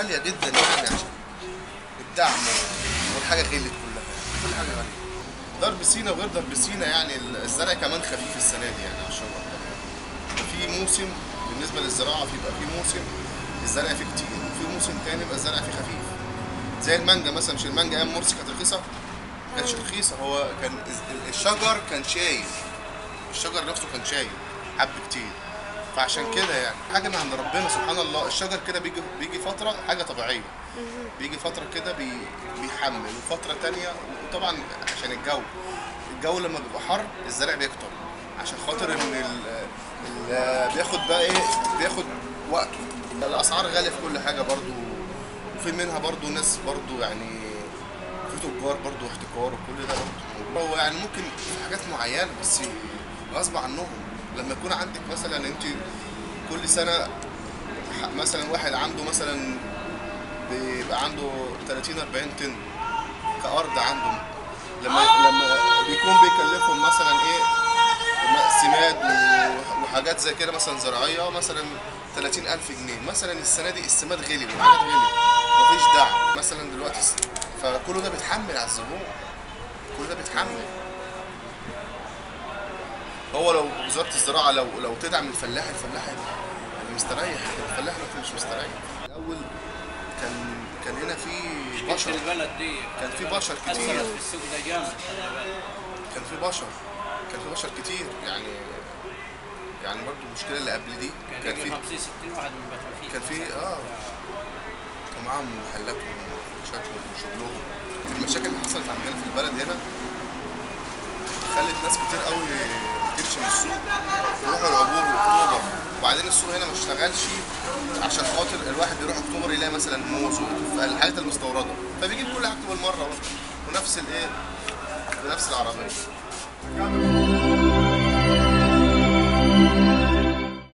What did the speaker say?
غاليه جدا يعني عشان الدعم والحاجه غلت كلها، كل حاجه غاليه. ضرب سينا وغير ضرب سينا يعني الزرع كمان خفيف السنه دي يعني على الشجر. في موسم بالنسبه للزراعه بيبقى في موسم الزرع فيه كتير، وفي موسم تاني يبقى الزرع فيه خفيف. زي المانجا مثلا، مش المانجا ايام مرسي كانت رخيصه؟ ما كانتش رخيصه، هو كان الشجر كان شايل، الشجر نفسه كان شايل حب كتير. فعشان كده يعني حاجه من عند ربنا سبحان الله. الشجر كده بيجي فتره حاجه طبيعيه، بيجي فتره كده بيحمل، وفتره تانية وطبعا عشان الجو لما بيبقى حر الزرع بيكتر، عشان خاطر ان بياخد بقى ايه، بياخد وقته. الاسعار غاليه في كل حاجه برضو، وفي منها برضو ناس برضو يعني في تجار برضو احتكار وكل ده برضو. هو يعني ممكن في حاجات معينه بس غصب عنهم. لما يكون عندك مثلا انت كل سنه مثلا واحد عنده مثلا بيبقى عنده 30 40 طن كأرض عنده، لما بيكون بيكلفهم مثلا ايه سماد وحاجات زي كده مثلا زراعيه مثلا 30,000 جنيه مثلا. السنه دي السماد غلي والحاجات غلي، مفيش دعم مثلا دلوقتي، فكله ده بيتحمل على الزبون، كل ده بيتحمل. هو لو وزاره الزراعه لو تدعم الفلاح هيبقى مستريح، الفلاح دلوقتي مش مستريح. الاول كان هنا في بشر، البلد دي كان في بشر كتير في السوق ده جامد. كان في بشر كتير يعني برضو المشكله اللي قبل دي كان في 50 60 واحد من بتوع كان في كان معاهم محلاتهم وشكلهم وشغلهم. المشاكل اللي حصلت عندنا في البلد هنا خلت ناس كتير قوي تمشي من السوق يروحوا العبور واكتوبر، وبعدين السوق هنا ما اشتغلش عشان خاطر الواحد يروح اكتوبر يلاقي مثلا موز والحاجات المستورده، فبيجيب كل حاجته بالمره ونفس الايه بنفس العربيه.